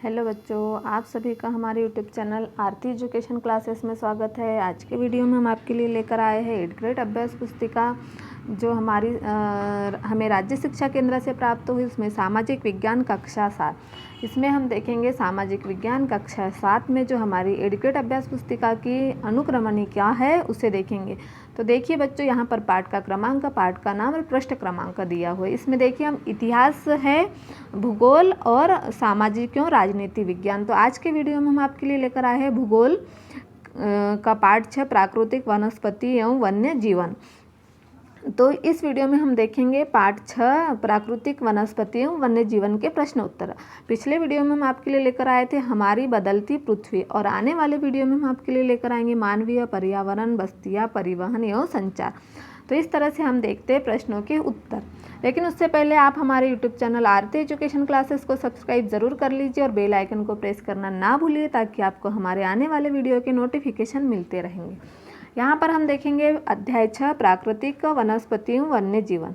Hello बच्चों, आप सभी का हमारे यूट्यूब चैनल आरती एजुकेशन क्लासेस में स्वागत है। आज के वीडियो में हम आपके लिए लेकर आए हैं 8th ग्रेड अभ्यास पुस्तिका जो हमें राज्य शिक्षा केंद्र से प्राप्त हुई। उसमें सामाजिक विज्ञान कक्षा 7 इसमें हम देखेंगे सामाजिक विज्ञान कक्षा 7 में जो हमारी 8th ग्रेड अभ्यास पुस्तिका की अनुक्रमणी क्या है उसे देखेंगे। तो देखिए बच्चों, यहाँ पर पाठ का क्रमांक, पाठ का नाम और पृष्ठ क्रमांक दिया हुआ है। इसमें देखिए हम इतिहास है, भूगोल और सामाजिक एवं राजनीति विज्ञान। तो आज के वीडियो में हम आपके लिए लेकर आए हैं भूगोल का पाठ 6 प्राकृतिक वनस्पति एवं वन्य जीवन। तो इस वीडियो में हम देखेंगे पाठ 6 प्राकृतिक वनस्पति एवं वन्य जीवन के प्रश्न उत्तर। पिछले वीडियो में हम आपके लिए लेकर आए थे हमारी बदलती पृथ्वी, और आने वाले वीडियो में हम आपके लिए लेकर आएंगे मानवीय पर्यावरण, बस्तियाँ, परिवहन एवं संचार। तो इस तरह से हम देखते हैं प्रश्नों के उत्तर। लेकिन उससे पहले आप हमारे यूट्यूब चैनल आरती एजुकेशन क्लासेस को सब्सक्राइब ज़रूर कर लीजिए और बेल आइकन को प्रेस करना ना भूलिए, ताकि आपको हमारे आने वाले वीडियो के नोटिफिकेशन मिलते रहेंगे। यहाँ पर हम देखेंगे अध्याय 6 प्राकृतिक वनस्पति वन्य जीवन।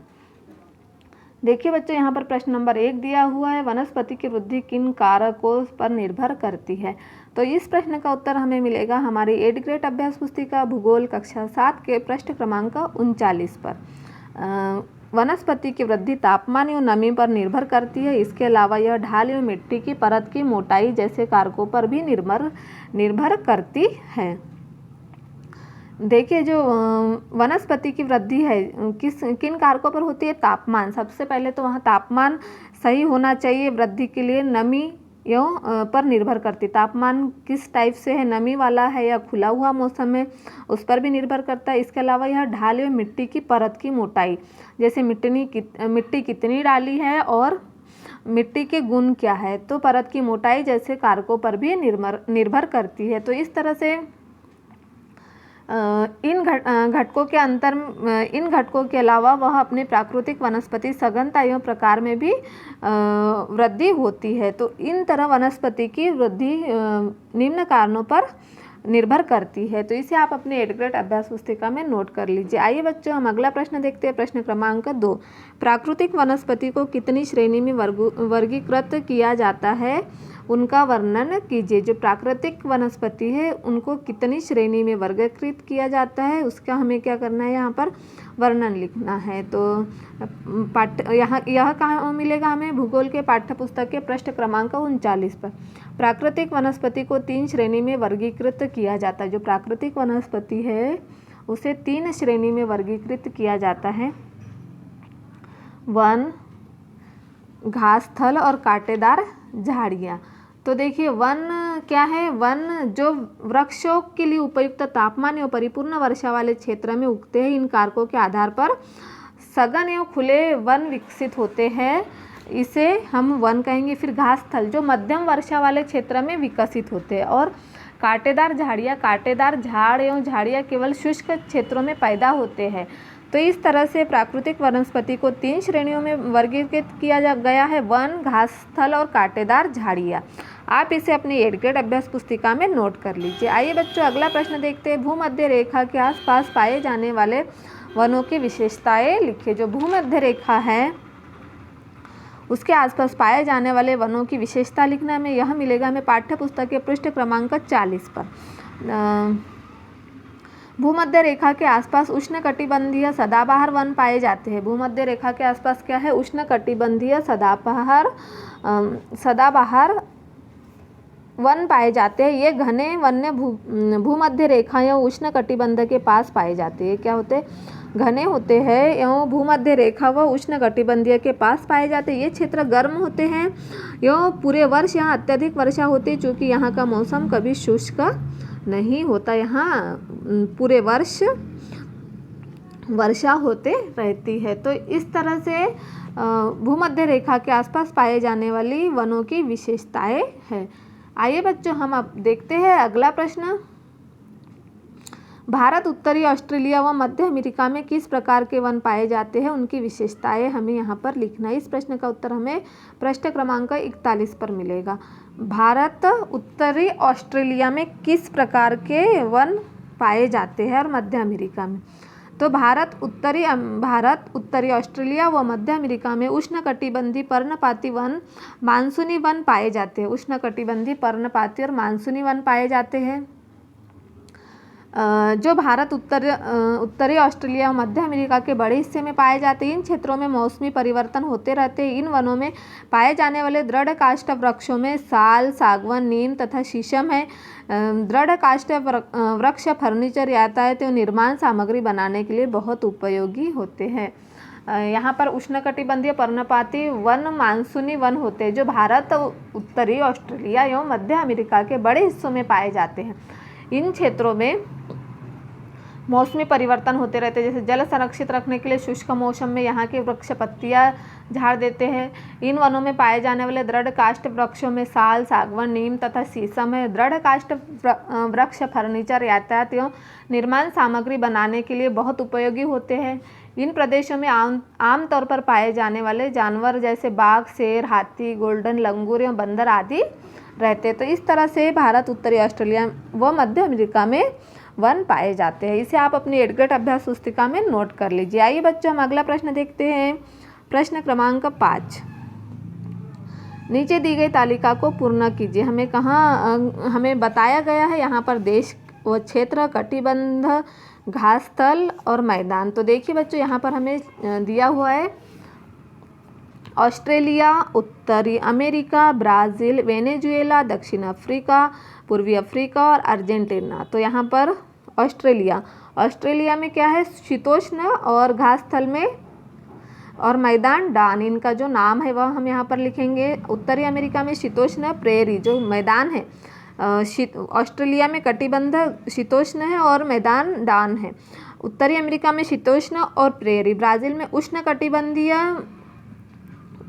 देखिए बच्चों, यहाँ पर प्रश्न नंबर 1 दिया हुआ है, वनस्पति की वृद्धि किन कारकों पर निर्भर करती है। तो इस प्रश्न का उत्तर हमें मिलेगा हमारी 8th ग्रेड अभ्यास पुस्तिका भूगोल कक्षा 7 के पृष्ठ क्रमांक 39 पर। वनस्पति की वृद्धि तापमान एवं नमी पर निर्भर करती है। इसके अलावा यह ढाल एवं मिट्टी की परत की मोटाई जैसे कारकों पर भी निर्भर करती है। देखिए, जो वनस्पति की वृद्धि है किन कारकों पर होती है? तापमान। सबसे पहले तो वहाँ तापमान सही होना चाहिए वृद्धि के लिए। नमी एवं पर निर्भर करती, तापमान किस टाइप से है, नमी वाला है या खुला हुआ मौसम है, उस पर भी निर्भर करता है। इसके अलावा यह ढाल एवं मिट्टी की परत की मोटाई, जैसे मिट्टी कितनी डाली है और मिट्टी के गुण क्या है, तो परत की मोटाई जैसे कारकों पर भी निर्भर करती है। तो इस तरह से इन घटकों के अलावा वह अपने प्राकृतिक वनस्पति सघनता एवं प्रकार में भी वृद्धि होती है। तो इन तरह वनस्पति की वृद्धि निम्न कारणों पर निर्भर करती है। तो इसे आप अपने 8th ग्रेड अभ्यास पुस्तिका में नोट कर लीजिए। आइए बच्चों, हम अगला प्रश्न देखते हैं। प्रश्न क्रमांक 2, प्राकृतिक वनस्पति को कितनी श्रेणी में वर्गीकृत किया जाता है, उनका वर्णन कीजिए। जो प्राकृतिक वनस्पति है उनको कितनी श्रेणी में वर्गीकृत किया जाता है, उसका हमें क्या करना है, यहाँ पर वर्णन लिखना है। तो यह कहाँ मिलेगा हमें? भूगोल के पाठ्य पुस्तक के पृष्ठ क्रमांक 39 पर। प्राकृतिक वनस्पति को 3 श्रेणी में वर्गीकृत किया जाता है। जो प्राकृतिक वनस्पति है उसे 3 श्रेणी में वर्गीकृत किया जाता है, वन, घास, थल और कांटेदार झाड़ियाँ। तो देखिए, वन क्या है? वन जो वृक्षों के लिए उपयुक्त तापमान एवं परिपूर्ण वर्षा वाले क्षेत्र में उगते हैं। इन कारकों के आधार पर सघन एवं खुले वन विकसित होते हैं, इसे हम वन कहेंगे। फिर घास थल जो मध्यम वर्षा वाले क्षेत्र में विकसित होते हैं, और कांटेदार झाड़ियाँ, कांटेदार झाड़ एवं झाड़ियाँ केवल शुष्क क्षेत्रों में पैदा होते हैं। तो इस तरह से प्राकृतिक वनस्पति को 3 श्रेणियों में वर्गीकृत किया गया है, वन, घास, थल और कांटेदार झाड़ियाँ। आप इसे अपनी 8th ग्रेड अभ्यास पुस्तिका में नोट कर लीजिए। आइए बच्चों, अगला प्रश्न देखते हैं। भूमध्य रेखा के आसपास पाए जाने वाले वनों की विशेषताएं लिखिए। जो भूमध्य रेखा है उसके आसपास पाए जाने वाले वनों की विशेषता लिखना में यह मिलेगा हमें पाठ्य पुस्तक के पृष्ठ क्रमांक 40 पर। भूमध्य रेखा के आसपास उष्णकटिबंधीय सदाबहार वन पाए जाते हैं। भूमध्य रेखा के आसपास क्या है? उष्णकटिबंधीय सदाबहार वन पाए जाते हैं। ये घने वन्य भूमध्य रेखा या उष्णकटिबंध के पास पाए जाते हैं। क्या होते हैं? घने होते हैं एवं भूमध्य रेखा व उष्णकटिबंधीय के पास पाए जाते हैं। ये क्षेत्र गर्म होते हैं एवं पूरे वर्ष यहाँ अत्यधिक वर्षा होती है, चूँकि यहाँ का मौसम कभी शुष्क नहीं होता। यहाँ पूरे वर्ष वर्षा होते रहती है। तो इस तरह से भूमध्य रेखा के आसपास पाए जाने वाली वनों की विशेषताएं हैं। आइए बच्चों, हम अब देखते हैं अगला प्रश्न। भारत, उत्तरी ऑस्ट्रेलिया व मध्य अमेरिका में किस प्रकार के वन पाए जाते हैं, उनकी विशेषताएं हमें यहाँ पर लिखना है। इस प्रश्न का उत्तर हमें पृष्ठ क्रमांक 41 पर मिलेगा। भारत, उत्तरी ऑस्ट्रेलिया में किस प्रकार के वन पाए जाते हैं और मध्य अमेरिका में। तो भारत उत्तरी ऑस्ट्रेलिया व मध्य अमेरिका में उष्णकटिबंधीय पर्णपाती वन मानसूनी वन पाए जाते हैं। उष्णकटिबंधीय पर्णपाती और मानसूनी वन पाए जाते हैं। जो भारत उत्तरी ऑस्ट्रेलिया और मध्य अमेरिका के बड़े हिस्से में पाए जाते हैं। इन क्षेत्रों में मौसमी परिवर्तन होते रहते हैं। इन वनों में पाए जाने वाले दृढ़ काष्ठ वृक्षों में साल, सागवान, नीम तथा शीशम है। दृढ़ काष्ठ वृक्ष फर्नीचर, यातायात एवं निर्माण सामग्री बनाने के लिए बहुत उपयोगी होते हैं। यहाँ पर उष्णकटिबंधीय पर्णपाती वन मानसूनी वन होते हैं जो भारत उत्तरी ऑस्ट्रेलिया एवं मध्य अमेरिका के बड़े हिस्सों में पाए जाते हैं। इन क्षेत्रों में मौसमी परिवर्तन होते रहते हैं। जैसे जल संरक्षित रखने के लिए शुष्क मौसम में यहाँ के वृक्ष पत्तियाँ झाड़ देते हैं। इन वनों में पाए जाने वाले दृढ़ काष्ठ वृक्षों में साल, सागवान, नीम तथा शीशम है। दृढ़ काष्ठ वृक्ष फर्नीचर, यातायात एवं निर्माण सामग्री बनाने के लिए बहुत उपयोगी होते हैं। इन प्रदेशों में आमतौर पर पाए जाने वाले जानवर जैसे बाघ, शेर, हाथी, गोल्डन लंगूर एवं बंदर आदि रहते। तो इस तरह से भारत उत्तरी ऑस्ट्रेलिया व मध्य अमेरिका में वन पाए जाते हैं। इसे आप अपनी 8th ग्रेड अभ्यास पुस्तिका में नोट कर लीजिए। आइए बच्चों, हम अगला प्रश्न देखते हैं। प्रश्न क्रमांक 5, नीचे दी गई तालिका को पूर्ण कीजिए। हमें बताया गया है यहाँ पर देश व क्षेत्र, कटिबंध, घास स्थल और मैदान। तो देखिए बच्चों, यहाँ पर हमें दिया हुआ है ऑस्ट्रेलिया, उत्तरी अमेरिका, ब्राज़ील, वेनेजुएला, दक्षिण अफ्रीका, पूर्वी अफ्रीका और अर्जेंटीना। तो यहाँ पर ऑस्ट्रेलिया में क्या है, शीतोष्ण, और घास स्थल में और मैदान डान, इनका जो नाम है वह हम यहाँ पर लिखेंगे। उत्तरी अमेरिका में शीतोष्ण प्रेरी जो मैदान है, ऑस्ट्रेलिया में कटिबंध शीतोष्ण है और मैदान डान है। उत्तरी अमेरिका में शीतोष्ण और प्रेरी, ब्राज़ील में उष्णकटिबंधीय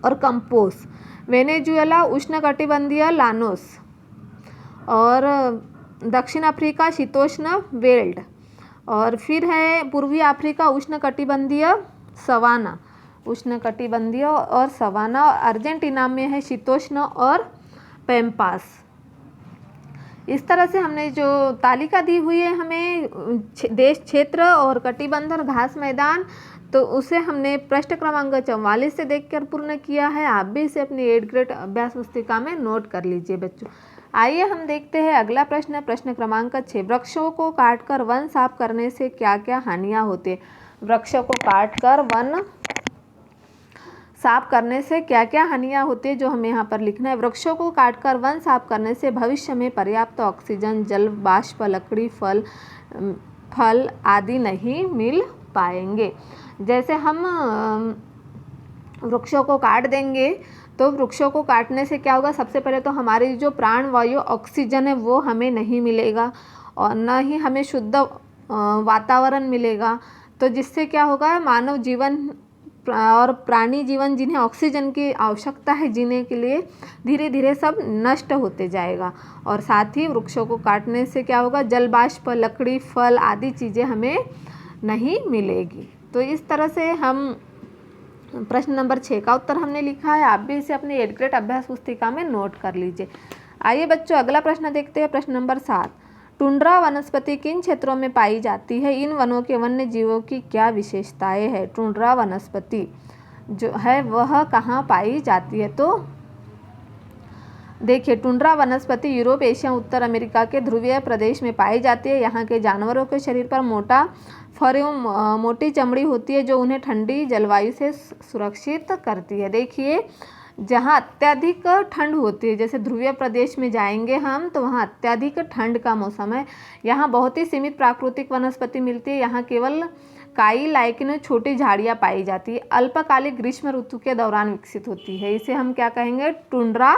और कंपोस, वेनेजुएला उष्णकटिबंधीय लानोस, और दक्षिण अफ्रीका शीतोष्ण वेल्ड, और फिर है पूर्वी अफ्रीका उष्णकटिबंधीय सवाना, उष्णकटिबंधीय और सवाना, और अर्जेंटीना में है शीतोष्ण और पैम्पास। इस तरह से हमने जो तालिका दी हुई है हमें देश, क्षेत्र और कटिबंध और घास मैदान, तो उसे हमने पृष्ठ क्रमांक 44 से देखकर पूर्ण किया है। आप भी इसे अपनी 8th ग्रेड अभ्यास पुस्तिका में नोट कर लीजिए बच्चों। आइए हम देखते हैं अगला प्रश्न, प्रश्न क्रमांक 6, वृक्षों को काटकर वन साफ करने से क्या क्या हानियाँ होती है। वृक्षों को काटकर वन साफ करने से क्या क्या हानियाँ होती है, जो हमें यहाँ पर लिखना है। वृक्षों को काटकर वन साफ करने से भविष्य में पर्याप्त ऑक्सीजन, जल वाष्प, लकड़ी, फल आदि नहीं मिल पाएंगे। जैसे हम वृक्षों को काट देंगे तो वृक्षों को काटने से क्या होगा, सबसे पहले तो हमारी जो प्राण वायु ऑक्सीजन है वो हमें नहीं मिलेगा और न ही हमें शुद्ध वातावरण मिलेगा। तो जिससे क्या होगा, मानव जीवन और प्राणी जीवन जिन्हें ऑक्सीजन की आवश्यकता है जीने के लिए, धीरे धीरे सब नष्ट होते जाएगा। और साथ ही वृक्षों को काटने से क्या होगा, जल वाष्प, लकड़ी, फल आदि चीज़ें हमें नहीं मिलेगी। तो इस तरह से हम प्रश्न नंबर 6 का उत्तर हमने लिखा है। आप भी इसे अपने 8th ग्रेड अभ्यास पुस्तिका में नोट कर लीजिए। आइए बच्चों, अगला प्रश्न देखते हैं। प्रश्न नंबर 7, टुंड्रा वनस्पति किन क्षेत्रों में पाई जाती है? इन वनों के वन्य जीवों की क्या विशेषताएं हैं? टुंड्रा वनस्पति जो है वह कहाँ पाई जाती है? तो देखिए, टुंड्रा वनस्पति यूरोप, एशिया, उत्तर अमेरिका के ध्रुवीय प्रदेश में पाई जाती है। यहाँ के जानवरों के शरीर पर मोटा फर एवं मोटी चमड़ी होती है जो उन्हें ठंडी जलवायु से सुरक्षित करती है। देखिए, जहाँ अत्यधिक ठंड होती है, जैसे ध्रुवीय प्रदेश में जाएंगे हम तो वहाँ अत्यधिक ठंड का मौसम है। यहाँ बहुत ही सीमित प्राकृतिक वनस्पति मिलती है। यहाँ केवल काई, लाइकेन, छोटी झाड़ियाँ पाई जाती है। अल्पकालिक ग्रीष्म ऋतु के दौरान विकसित होती है। इसे हम क्या कहेंगे, टुंड्रा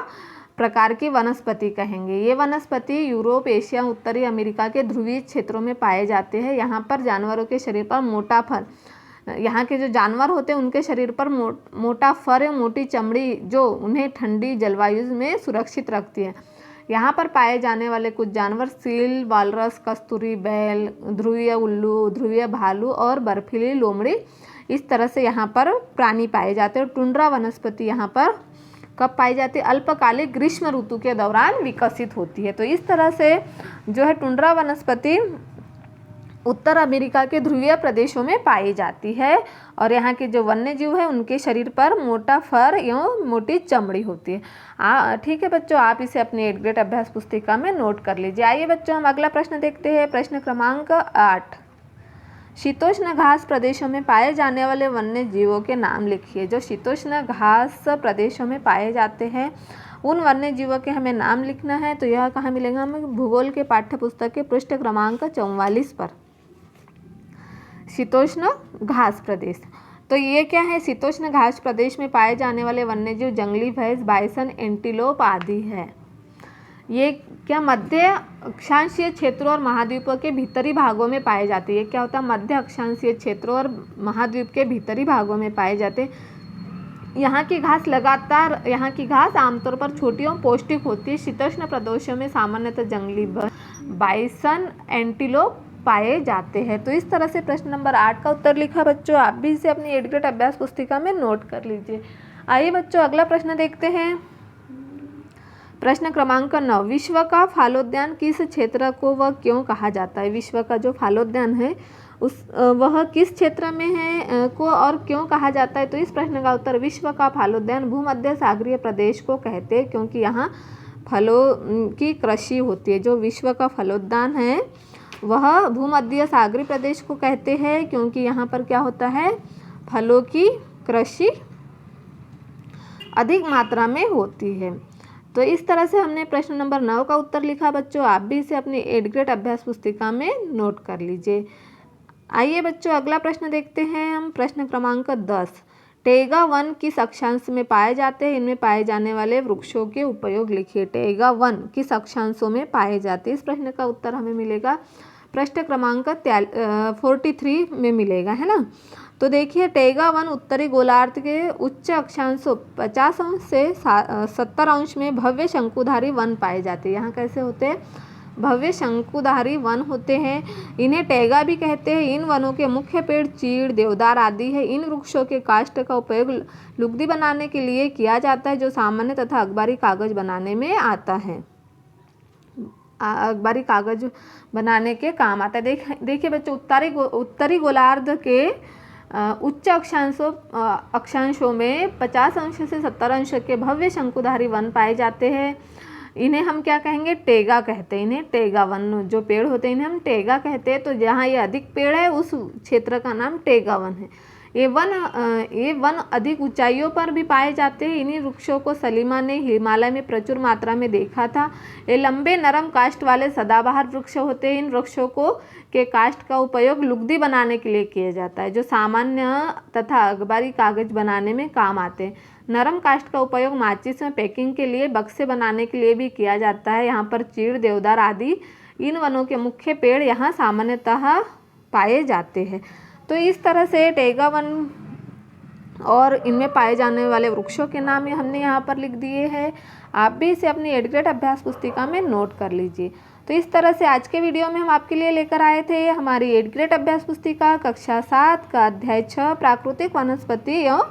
प्रकार की वनस्पति कहेंगे। ये वनस्पति यूरोप, एशिया, उत्तरी अमेरिका के ध्रुवीय क्षेत्रों में पाए जाते हैं। यहाँ पर जानवरों के शरीर पर मोटा फर, यहाँ के जो जानवर होते हैं उनके शरीर पर मोटा फर और मोटी चमड़ी जो उन्हें ठंडी जलवायु में सुरक्षित रखती है। यहाँ पर पाए जाने वाले कुछ जानवर सील, वालरस, कस्तूरी बैल, ध्रुवीय उल्लू, ध्रुवीय भालू और बर्फीली लोमड़ी, इस तरह से यहाँ पर प्राणी पाए जाते हैं। टुंड्रा वनस्पति यहाँ पर कब पाई जाती है? अल्पकालिक ग्रीष्म ऋतु के दौरान विकसित होती है। तो इस तरह से जो है टुंड्रा वनस्पति उत्तर अमेरिका के ध्रुवीय प्रदेशों में पाई जाती है और यहाँ के जो वन्य जीव है उनके शरीर पर मोटा फर एवं मोटी चमड़ी होती है। ठीक है बच्चों, आप इसे अपनी 8th ग्रेड अभ्यास पुस्तिका में नोट कर लीजिए। आइए बच्चों हम अगला प्रश्न देखते हैं। प्रश्न क्रमांक 8, शीतोष्ण घास प्रदेशों में पाए जाने वाले वन्य जीवों के नाम लिखिए। जो शीतोष्ण घास प्रदेशों में पाए जाते हैं उन वन्य जीवों के हमें नाम लिखना है। तो यह कहाँ मिलेगा? हमें भूगोल के पाठ्य पुस्तक के पृष्ठ क्रमांक 44 पर। शीतोष्ण घास प्रदेश, तो ये क्या है? शीतोष्ण घास प्रदेश में पाए जाने वाले वन्यजीव जंगली भैंस, बाइसन, एंटीलोप आदि है। ये क्या मध्य अक्षांशीय क्षेत्रों और महाद्वीपों के भीतरी भागों में पाए जाते हैं। ये क्या होता है? मध्य अक्षांशीय क्षेत्रों और महाद्वीप के भीतरी भागों में पाए जाते हैं। यहाँ की घास आमतौर पर छोटी और पौष्टिक होती है। शीतोष्ण प्रदेशों में सामान्यतः जंगली बाइसन, एंटीलोप पाए जाते हैं। तो इस तरह से प्रश्न नंबर 8 का उत्तर लिखा बच्चों। आप भी इसे अपनी 8th ग्रेड अभ्यास पुस्तिका में नोट कर लीजिए। आइए बच्चों अगला प्रश्न देखते हैं। प्रश्न क्रमांक 9, विश्व का फालोद्यान किस क्षेत्र को व क्यों कहा जाता है? विश्व का जो फालोद्यान है वह किस क्षेत्र में है को और क्यों कहा जाता है? तो इस प्रश्न का उत्तर, विश्व का फालोद्यान भूमध्य सागरीय प्रदेश को कहते हैं क्योंकि यहाँ फलों की कृषि होती है। जो विश्व का फलोद्यान है वह भूमध्य सागरीय प्रदेश को कहते हैं क्योंकि यहाँ पर क्या होता है? फलों की कृषि अधिक मात्रा में होती है। तो इस तरह से हमने प्रश्न नंबर 9 का उत्तर लिखा बच्चों। आप भी इसे अपनी 8th ग्रेड अभ्यास पुस्तिका में नोट कर लीजिए। आइए बच्चों अगला प्रश्न देखते हैं हम। प्रश्न क्रमांक 10, टैगा वन किस अक्षांश में पाए जाते हैं? इनमें पाए जाने वाले वृक्षों के उपयोग लिखिए। टैगा वन किस अक्षांशों में पाए जाते हैं? इस प्रश्न का उत्तर हमें मिलेगा प्रश्न क्रमांक 43 में मिलेगा, है ना। तो देखिए टैगा वन उत्तरी गोलार्ध के उच्च अक्षांशों 50 अंश से 70 अंश में भव्य शंकुधारी वन पाए जाते हैं। यहाँ कैसे होते हैं? भव्य शंकुधारी वन होते हैं। इन्हें टैगा भी कहते हैं। इन वनों के मुख्य पेड़ चीड़, देवदार आदि है। इन वृक्षों के काष्ठ का उपयोग लुगदी बनाने के लिए किया जाता है जो सामान्य तथा अखबारी कागज बनाने में आता है। अखबारी कागज बनाने के काम आता है। देखिए बच्चों, उत्तरी गोलार्ध के उच्च अक्षांशों में 50 अंश से 70 अंश के भव्य शंकुधारी वन पाए जाते हैं। इन्हें हम क्या कहेंगे? टैगा कहते हैं। इन्हें टैगा वन, जो पेड़ होते हैं इन्हें हम टैगा कहते हैं। तो जहाँ ये अधिक पेड़ है उस क्षेत्र का नाम टैगा वन है। ये वन अधिक ऊंचाइयों पर भी पाए जाते हैं। इन्हीं वृक्षों को सलीमा ने हिमालय में प्रचुर मात्रा में देखा था। ये लंबे नरम काष्ठ वाले सदाबहार वृक्ष होते हैं। इन वृक्षों के काष्ठ का उपयोग लुगदी बनाने के लिए किया जाता है जो सामान्य तथा अखबारी कागज बनाने में काम आते हैं। नरम काष्ठ का उपयोग माचिस में पैकिंग के लिए, बक्से बनाने के लिए भी किया जाता है। यहाँ पर चीड़, देवदार आदि इन वनों के मुख्य पेड़ यहाँ सामान्यतः पाए जाते हैं। तो इस तरह से टैगा वन और इनमें पाए जाने वाले वृक्षों के नाम हमने यहाँ पर लिख दिए हैं। आप भी इसे अपनी 8th ग्रेड अभ्यास पुस्तिका में नोट कर लीजिए। तो इस तरह से आज के वीडियो में हम आपके लिए लेकर आए थे हमारी 8th ग्रेड अभ्यास पुस्तिका कक्षा 7 का अध्याय 6 प्राकृतिक वनस्पति एवं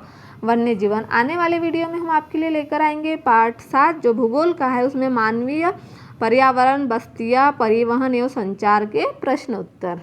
वन्य जीवन। आने वाले वीडियो में हम आपके लिए लेकर आएंगे पार्ट 7 जो भूगोल का है, उसमें मानवीय पर्यावरण, बस्तियाँ, परिवहन एवं संचार के प्रश्न उत्तर।